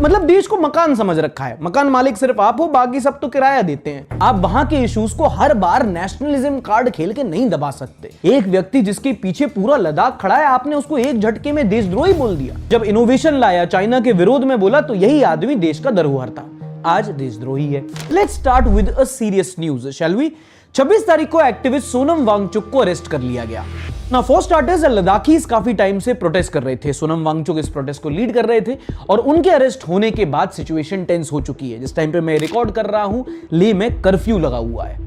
मतलब देश को मकान समझ रखा है, मकान मालिक सिर्फ आप हो, बाकी सब तो किराया देते हैं। आप वहां के इश्यूज को हर बार नेशनलिज्म कार्ड खेल के नहीं दबा सकते। एक व्यक्ति जिसके पीछे पूरा लद्दाख खड़ा है, आपने उसको एक झटके में देशद्रोही बोल दिया। जब इनोवेशन लाया, चाइना के विरोध में बोला, तो यही आदमी देश का धरोहर था, आज देशद्रोही है। Let's start with a serious news, shall we. 26 तारीख को एक्टिविस्ट सोनम वांगचुक को अरेस्ट कर लिया गया। नाउ फॉर स्टार्टर्स, लद्दाखीज काफी टाइम से प्रोटेस्ट कर रहे थे। सोनम वांगचुक इस प्रोटेस्ट को लीड कर रहे थे और उनके अरेस्ट होने के बाद सिचुएशन टेंस हो चुकी है। जिस टाइम पे मैं रिकॉर्ड कर रहा हूं, लेह में कर्फ्यू लगा हुआ है।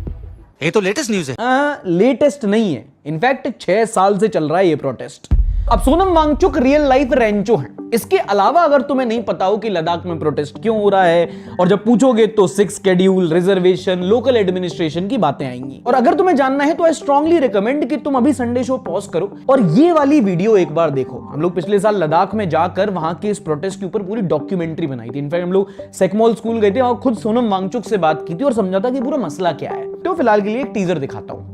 ये तो लेटेस्ट न्यूज है। लेटेस्ट नहीं है, इनफैक्ट 6 साल से चल रहा है ये प्रोटेस्ट। अब सोनम वांगचुक रियल लाइफ रेंचो हैं। इसके अलावा अगर तुम्हें नहीं पता हो कि लद्दाख में प्रोटेस्ट क्यों हो रहा है, और जब पूछोगे तो 6 शेड्यूल, रिजर्वेशन, लोकल एडमिनिस्ट्रेशन की बातें आएंगी। और अगर तुम्हें जानना है तो आई स्ट्रांगली रिकमेंड कि तुम अभी संडे शो पॉज करो और ये वाली वीडियो एक बार देखो। हम लोग पिछले साल लद्दाख में जाकर वहां के इस प्रोटेस्ट के ऊपर पूरी डॉक्यूमेंट्री बनाई थी। इनफैक्ट हम लोग सेकमॉल स्कूल गए थे और खुद सोनम वांगचुक से बात की थी और समझा था कि पूरा मसला क्या है। तो फिलहाल के लिए एक टीजर दिखाता हूं।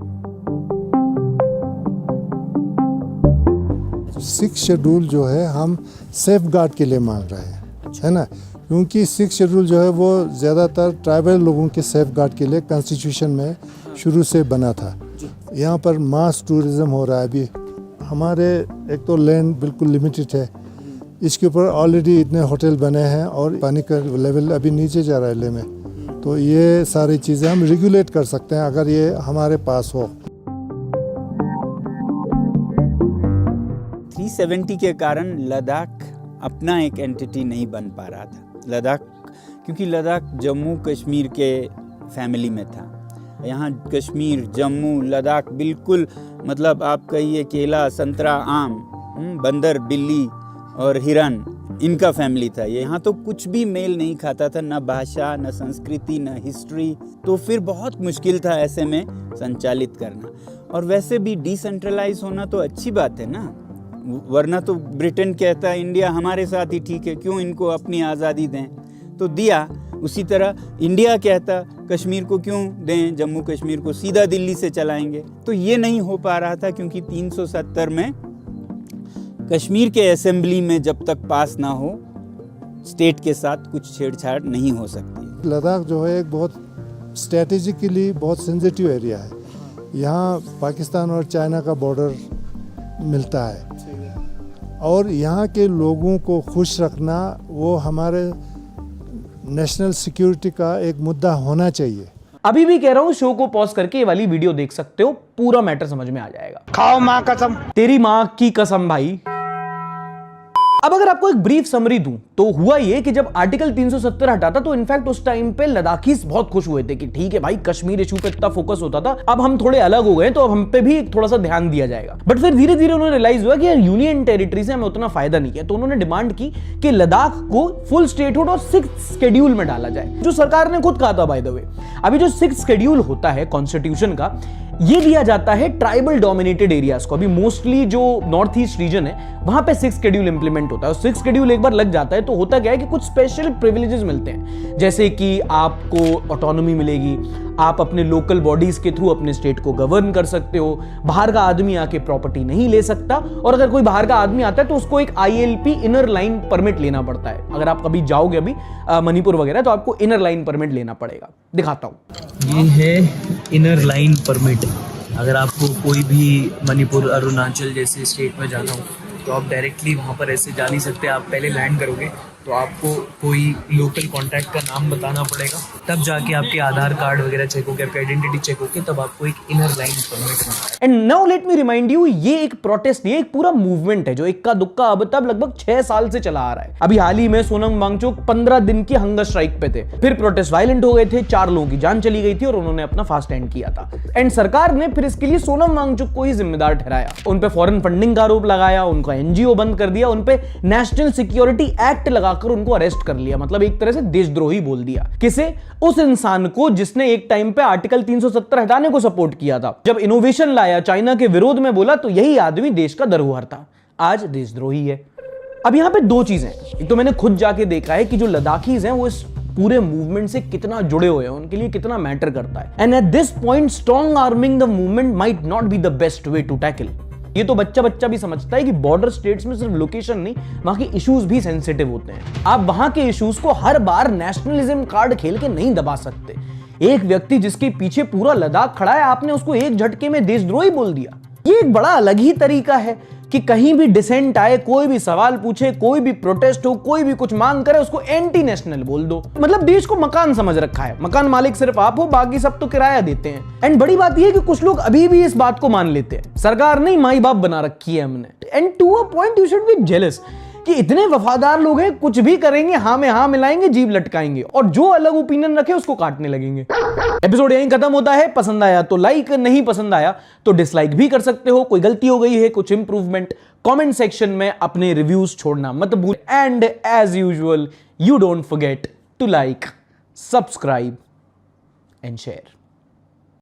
6 शेड्यूल जो है हम सेफ गार्ड के लिए मांग रहे हैं, है ना, क्योंकि 6 शेड्यूल जो है वो ज़्यादातर ट्राइबल लोगों के सेफ गार्ड के लिए कॉन्स्टिट्यूशन में शुरू से बना था। यहाँ पर मास टूरिज्म हो रहा है अभी। हमारे एक तो लैंड बिल्कुल लिमिटेड है, इसके ऊपर ऑलरेडी इतने होटल बने हैं और पानी का लेवल अभी नीचे जा रहा है लेह में। तो ये सारी चीज़ें हम रेगुलेट कर सकते हैं अगर ये हमारे पास हो। 370 के कारण लद्दाख अपना एक एंटिटी नहीं बन पा रहा था। लद्दाख क्योंकि लद्दाख जम्मू कश्मीर के फैमिली में था। यहाँ कश्मीर, जम्मू, लद्दाख बिल्कुल मतलब आप कहिए केला, संतरा, आम, बंदर, बिल्ली और हिरन, इनका फैमिली था। यहाँ तो कुछ भी मेल नहीं खाता था, ना भाषा, ना संस्कृति, ना हिस्ट्री। तो फिर बहुत मुश्किल था ऐसे में संचालित करना। और वैसे भी डिसेंट्रलाइज होना तो अच्छी बात है ना, वरना तो ब्रिटेन कहता है इंडिया हमारे साथ ही ठीक है, क्यों इनको अपनी आज़ादी दें, तो दिया। उसी तरह इंडिया कहता कश्मीर को क्यों दें, जम्मू कश्मीर को सीधा दिल्ली से चलाएंगे। तो ये नहीं हो पा रहा था क्योंकि 370 में कश्मीर के असेंबली में जब तक पास ना हो, स्टेट के साथ कुछ छेड़छाड़ नहीं हो सकती। लद्दाख जो है एक बहुत स्ट्रेटेजिकली बहुत सेंसिटिव एरिया है। यहाँ पाकिस्तान और चाइना का बॉर्डर मिलता है और यहाँ के लोगों को खुश रखना वो हमारे नेशनल सिक्योरिटी का एक मुद्दा होना चाहिए। अभी भी कह रहा हूं, शो को पॉज करके ये वाली वीडियो देख सकते हो, पूरा मैटर समझ में आ जाएगा। खाओ माँ कसम, तेरी माँ की कसम भाई। अब अगर आपको एक ब्रीफ समरी दूं तो हुआ ये कि जब आर्टिकल 370 हटा था तो इनफैक्ट उस टाइम पे लद्दाखीज बहुत खुश हुए थे कि ठीक है भाई, कश्मीर इशू पे इतना फोकस होता था, अब हम थोड़े अलग हो गए तो अब हम पे भी थोड़ा सा ध्यान दिया जाएगा। बट फिर धीरे धीरे उन्होंने रियलाइज हुआ कि यार यूनियन टेरिटरी से हमें उतना फायदा नहीं है, तो उन्होंने डिमांड की कि लद्दाख को फुल स्टेटहुड और 6th शेड्यूल में डाला जाए, जो सरकार ने खुद कहा था बाय द वे। अभी जो 6th शेड्यूल होता है कॉन्स्टिट्यूशन का, ये दिया जाता है ट्राइबल डोमिनेटेड एरियाज को। अभी मोस्टली जो नॉर्थ ईस्ट रीजन है वहां पे 6th शेड्यूल इंप्लीमेंट होता है। 6th शेड्यूल एक बार लग जाता है तो होता क्या है कि कुछ स्पेशल प्रिविलेजेस मिलते हैं, जैसे कि आपको ऑटोनॉमी मिलेगी, आप अपने लोकल बॉडीज के थ्रू अपने स्टेट को गवर्न कर सकते हो, बाहर का आदमी आके प्रॉपर्टी नहीं ले सकता, और अगर कोई बाहर का आदमी आता है तो उसको एक ILP इनर लाइन परमिट लेना पड़ता है। अगर आप कभी जाओगे अभी मणिपुर वगैरह तो आपको इनर लाइन परमिट लेना पड़ेगा। दिखाता हूं, ये है इनर लाइन परमिट। अगर आपको कोई भी मणिपुर, अरुणाचल जैसे स्टेट में जाना हो तो आप डायरेक्टली वहाँ पर ऐसे जा नहीं सकते। आप पहले लैंड करोगे तो आपको कोई लोकल कॉन्टैक्ट का नाम बताना पड़ेगा, तब जाके आपके आधार कार्ड वगैरह चेक होके, आपकी आइडेंटिटी चेक होके, तब आपको एक इनर लाइन परमिट मिलता है। And now let me remind you, ये एक प्रोटेस्ट नहीं है, एक पूरा मूवमेंट है जो इक्का दुक्का अब तब लगभग 6 साल से चला आ रहा है। अभी हाल ही में सोनम वांगचुक 15 दिन की हंगर स्ट्राइक पे थे, फिर प्रोटेस्ट वायलेंट हो गए थे, 4 लोगों की जान चली गई थी और उन्होंने अपना फास्ट एंड किया था। एंड सरकार ने फिर इसके लिए सोनम वांगचुक को ही जिम्मेदार ठहराया, उन पे फॉरेन फंडिंग का आरोप लगाया, उनका NGO बंद कर दिया, उन पे नेशनल सिक्योरिटी एक्ट लगाकर उनको अरेस्ट कर लिया। मतलब एक तरह से देशद्रोही बोल दिया। किसे? उस इंसान को जिसने एक टाइम पे आर्टिकल 370 हटाने को सपोर्ट किया था। जब इनोवेशन लाया, चाइना के विरोध में बोला, तो यही आदमी देश का धरोहर था, आज देशद्रोही है। अब यहां पे 2 चीजें, एक तो मैंने खुद जाके देखा है कि जो लद्दाखीज हैं वो इस पूरे मूवमेंट से कितना जुड़े हुए हैं, उनके लिए कितना मैटर करता है। And at this point strong arming the movement might not be the best way to tackle. ये तो बच्चा बच्चा भी समझता है कि बॉर्डर स्टेट्स में सिर्फ लोकेशन नहीं, वहां के इश्यूज भी सेंसिटिव होते हैं। आप वहां के इश्यूज को हर बार नेशनलिज्म कार्ड खेल के नहीं दबा सकते। एक व्यक्ति जिसके पीछे पूरा लद्दाख खड़ा है, आपने उसको एक झटके में देशद्रोही बोल दिया। ये एक बड़ा अलग ही तरीका है कि कहीं भी डिसेंट आए, कोई भी सवाल पूछे, कोई भी प्रोटेस्ट हो, कोई भी कुछ मांग करे, उसको एंटी नेशनल बोल दो। मतलब देश को मकान समझ रखा है, मकान मालिक सिर्फ आप हो, बाकी सब तो किराया देते हैं। एंड बड़ी बात यह है कि कुछ लोग अभी भी इस बात को मान लेते हैं, सरकार नहीं माई बाप बना रखी है हमने। And to a point you should be jealous कि इतने वफादार लोग हैं, कुछ भी करेंगे हाँ में हाँ मिलाएंगे, जीभ लटकाएंगे, और जो अलग ओपिनियन रखे उसको काटने लगेंगे। एपिसोड यहीं खत्म होता है। पसंद आया तो लाइक, नहीं पसंद आया तो डिसलाइक भी कर सकते हो। कोई गलती हो गई है, कुछ इंप्रूवमेंट, कमेंट सेक्शन में अपने रिव्यूज छोड़ना मत भूल। And as usual, you don't forget to like, subscribe and share.